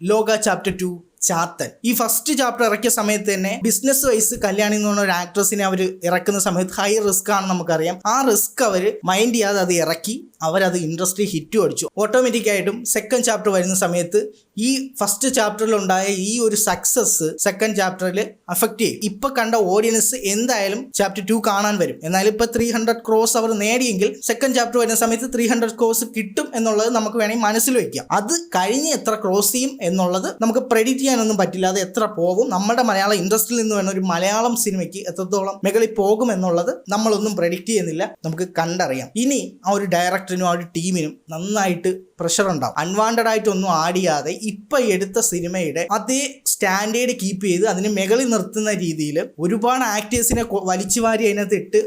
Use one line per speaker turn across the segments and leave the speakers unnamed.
ലോക ചാപ്റ്റർ 2 ചാത്തൻ. ഈ first chapter ഇറക്കിയ സമയത്ത് തന്നെ ബിസിനസ് വൈസ് കല്യാണി എന്ന് പറഞ്ഞ ഒരു ആക്ട്രസിനെ അവർ ഇറക്കുന്ന സമയത്ത് ഹൈ റിസ്ക് ആണെന്ന് നമുക്കറിയാം. ആ റിസ്ക് അവർ മൈൻഡ് ചെയ്യാതെ അത് ഇറക്കി, അവരത് ഇൻഡസ്ട്രി ഹിറ്റും അടിച്ചു. ഓട്ടോമാറ്റിക്കായിട്ടും സെക്കൻഡ് ചാപ്റ്റർ വരുന്ന സമയത്ത് ഈ ഫസ്റ്റ് ചാപ്റ്ററിൽ ഉണ്ടായ ഈ ഒരു സക്സസ് സെക്കൻഡ് ചാപ്റ്ററിൽ അഫക്റ്റ് ചെയ്യും. ഇപ്പൊ കണ്ട ഓഡിയൻസ് എന്തായാലും ചാപ്റ്റർ 2 കാണാൻ വരും. എന്നാൽ ഇപ്പൊ 300 crores അവർ നേടിയെങ്കിൽ സെക്കൻഡ് ചാപ്റ്റർ വരുന്ന സമയത്ത് 300 crores കിട്ടും എന്നുള്ളത് നമുക്ക് വേണമെങ്കിൽ മനസ്സിൽ വയ്ക്കാം. അത് കഴിഞ്ഞ് എത്ര ക്രോസ് ചെയ്യും എന്നുള്ളത് നമുക്ക് പ്രെഡിക്റ്റ് ചെയ്യാനൊന്നും പറ്റില്ല. അത് എത്ര പോകും, നമ്മുടെ മലയാള ഇൻഡസ്ട്രിയിൽ നിന്ന് വേണം ഒരു മലയാളം സിനിമയ്ക്ക് എത്രത്തോളം മുകളിൽ പോകും എന്നുള്ളത് നമ്മളൊന്നും പ്രെഡിക്റ്റ് ചെയ്യുന്നില്ല, നമുക്ക് കണ്ടറിയാം. ഇനി ആ ഒരു ഡയറക്ടറിനും ആ ഒരു ടീമിനും നന്നായിട്ട് പ്രഷർ ഉണ്ടാവും. അൺവാണ്ടഡ് ആയിട്ടൊന്നും ആടിയാതെ ഇപ്പൊ എടുത്ത സിനിമയുടെ അതേ സ്റ്റാൻഡേർഡ് കീപ്പ് ചെയ്ത് അതിന് മുകളിൽ നിർത്തുന്ന രീതിയിൽ ഒരുപാട് ആക്ടേഴ്സിനെ വലിച്ചു വാരി അതിനകത്ത് ഇട്ട്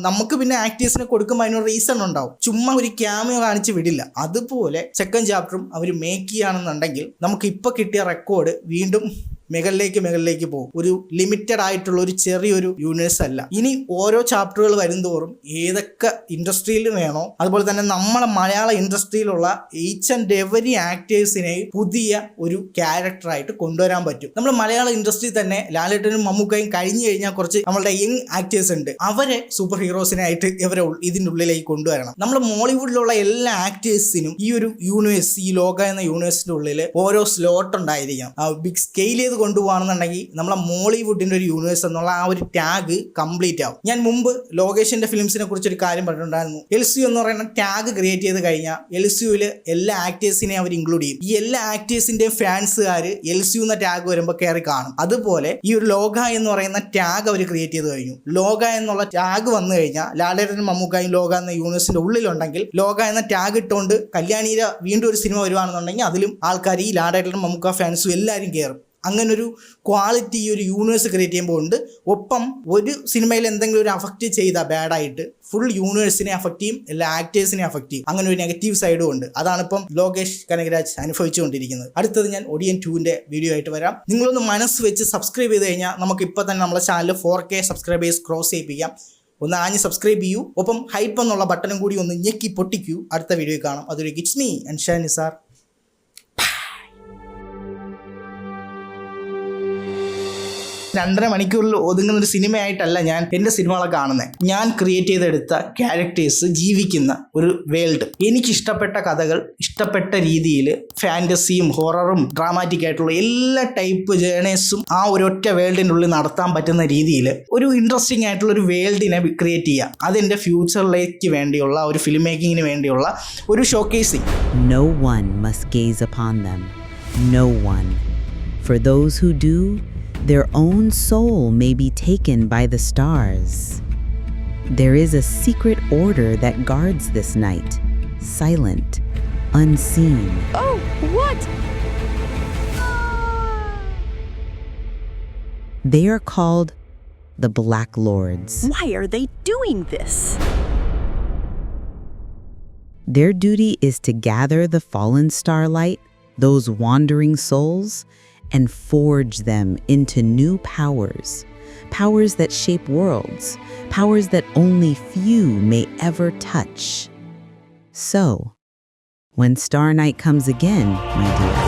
നമുക്ക് പിന്നെ ആക്ടേഴ്സിനെ കൊടുക്കുമ്പോൾ അതിനൊരു റീസൺ ഉണ്ടാവും. ചുമ്മാ ഒരു ക്യാമിയോ കാണിച്ച് വിടില്ല. അതുപോലെ സെക്കൻഡ് ചാപ്റ്ററും അവർ മേക്ക് ചെയ്യുകയാണെന്നുണ്ടെങ്കിൽ നമുക്ക് ഇപ്പൊ കിട്ടിയ റെക്കോർഡ് വീണ്ടും മുകളിലേക്ക് പോകും. ഒരു ലിമിറ്റഡ് ആയിട്ടുള്ള ഒരു ചെറിയൊരു യൂണിവേഴ്സ് അല്ല. ഇനി ഓരോ ചാപ്റ്ററുകൾ വരുംതോറും ഏതൊക്കെ ഇൻഡസ്ട്രിയിൽ വേണോ അതുപോലെ തന്നെ നമ്മളെ മലയാള ഇൻഡസ്ട്രിയിലുള്ള ഈച്ച് ആൻഡ് എവരി ആക്ടേഴ്സിനെ പുതിയ ഒരു ക്യാരക്ടറായിട്ട് കൊണ്ടുവരാൻ പറ്റും. നമ്മൾ മലയാള ഇൻഡസ്ട്രിയിൽ തന്നെ ലാലേട്ടനും മമ്മൂക്കയും കഴിഞ്ഞു കഴിഞ്ഞാൽ കുറച്ച് നമ്മളുടെ യങ് ആക്ടേഴ്സ് ഉണ്ട്. അവരെ സൂപ്പർ ഹീറോസിനായിട്ട് ഇവരെ ഇതിൻ്റെ ഉള്ളിലേക്ക് കൊണ്ടുവരണം. നമ്മൾ മോളിവുഡിലുള്ള എല്ലാ ആക്ടേഴ്സിനും ഈ ഒരു യൂണിവേഴ്സ്, ഈ ലോക എന്ന യൂണിവേഴ്സിന്റെ ഉള്ളിൽ ഓരോ സ്ലോട്ട് ഉണ്ടായിരിക്കണം. ബിഗ് സ്കെയിൽ ചെയ്ത് കൊണ്ടുപോകണമെന്നുണ്ടെങ്കിൽ നമ്മളെ മോളിവുഡിന്റെ ഒരു യൂണിവേഴ്സ് എന്നുള്ള ആ ഒരു ടാഗ് കംപ്ലീറ്റ് ആവും. ഞാൻ മുമ്പ് ലോകേഷിന്റെ ഫിലിംസിനെ കുറിച്ച് ഒരു കാര്യം പറഞ്ഞിട്ടുണ്ടായിരുന്നു. LCU എന്ന് പറയുന്ന ടാഗ് ക്രിയേറ്റ് ചെയ്ത് കഴിഞ്ഞാൽ LCUവിൽ എല്ലാ ആക്ടേഴ്സിനെയും അവർ ഇൻക്ലൂഡ് ചെയ്യും. ഈ എല്ലാ ആക്ടേഴ്സിന്റെയും ഫാൻസുകാർ LCU എന്ന ടാഗ് വരുമ്പോൾ കയറി കാണും. അതുപോലെ ഈ ഒരു ലോക എന്ന് പറയുന്ന ടാഗ് അവർ ക്രിയേറ്റ് ചെയ്ത് കഴിഞ്ഞു. ലോക എന്നുള്ള ടാഗ് വന്നു കഴിഞ്ഞാൽ ലാലേട്ടനും മമ്മൂക്കായും ലോക എന്ന യൂണിവേഴ്സിന്റെ ഉള്ളിലുണ്ടെങ്കിൽ ലോക എന്ന ടാഗ് ഇട്ടുകൊണ്ട് കല്യാണിയുടെ വീണ്ടും ഒരു സിനിമ വരുവാണെന്നുണ്ടെങ്കിൽ അതിലും ആൾക്കാർ ഈ ലാലേട്ടനും മമ്മൂക്ക ഫാൻസും എല്ലാവരും കയറും. അങ്ങനൊരു ക്വാളിറ്റി ഈ ഒരു യൂണിവേഴ്സ് ക്രിയേറ്റ് ചെയ്യുമ്പോൾ ഉണ്ട്. ഒപ്പം ഒരു സിനിമയിൽ എന്തെങ്കിലും ഒരു അഫക്റ്റ് ചെയ്താൽ ബാഡായിട്ട് ഫുൾ യൂണിവേഴ്സിനെ അഫക്റ്റ് ചെയ്യും, എല്ലാ ആക്ടേഴ്സിനെ അഫക്റ്റ് ചെയ്യും. അങ്ങനെ ഒരു നെഗറ്റീവ് സൈഡും ഉണ്ട്. അതാണിപ്പം ലോകേഷ് കനകരാജ് അനുഭവിച്ചുകൊണ്ടിരിക്കുന്നത്. അടുത്തത് ഞാൻ ഒടിയൻ 2ന്റെ വീഡിയോ ആയിട്ട് വരാം. നിങ്ങളൊന്ന് മനസ്സ് വെച്ച് സബ്സ്ക്രൈബ് ചെയ്ത് കഴിഞ്ഞാൽ നമുക്ക് ഇപ്പോൾ തന്നെ നമ്മുടെ ചാനൽ 4K സബ്സ്ക്രൈബേഴ്സ് ക്രോസ് ചെയ്യിപ്പിക്കാം. ഒന്ന് ആഞ്ഞ് സബ്സ്ക്രൈബ് ചെയ്യൂ. ഒപ്പം ഹൈപ്പ് എന്നുള്ള ബട്ടണും കൂടി ഒന്ന് ഞെക്കി പൊട്ടിക്കൂ. അടുത്ത വീഡിയോ കാണാം. അതൊരു ഇറ്റ്സ് മീ അൻഷാൻ നിസാർ. 2.5 മണിക്കൂറിൽ ഒതുങ്ങുന്ന ഒരു സിനിമയായിട്ടല്ല ഞാൻ എൻ്റെ സിനിമകളെ കാണുന്നത്. ഞാൻ ക്രിയേറ്റ് ചെയ്തെടുത്ത ക്യാരക്ടേഴ്സ് ജീവിക്കുന്ന ഒരു വേൾഡ്, എനിക്കിഷ്ടപ്പെട്ട കഥകൾ ഇഷ്ടപ്പെട്ട രീതിയിൽ ഫാൻറ്റസിയും ഹൊററും ഡ്രാമാറ്റിക് ആയിട്ടുള്ള എല്ലാ ടൈപ്പ് ജേണേഴ്സും ആ ഒരൊറ്റ വേൾഡിൻ്റെ ഉള്ളിൽ നടത്താൻ പറ്റുന്ന രീതിയിൽ ഒരു ഇൻട്രസ്റ്റിംഗ് ആയിട്ടുള്ള ഒരു വേൾഡിനെ ക്രിയേറ്റ് ചെയ്യുക. അതെൻ്റെ ഫ്യൂച്ചറിലേക്ക് വേണ്ടിയുള്ള ഒരു ഫിലിം മേക്കിങ്ങിന് വേണ്ടിയുള്ള ഒരു ഷോക്കേസിങ്.
No one must gaze upon them. No one. For those who do, their own soul may be taken by the stars. There is a secret order that guards this night, silent, unseen.
Oh, what?
They are called the Black Lords.
Why are they doing this?
Their duty is to gather the fallen starlight, those wandering souls, and forge them into new powers, powers that shape worlds, powers that only few may ever touch. So, when Star Night comes again, my dear,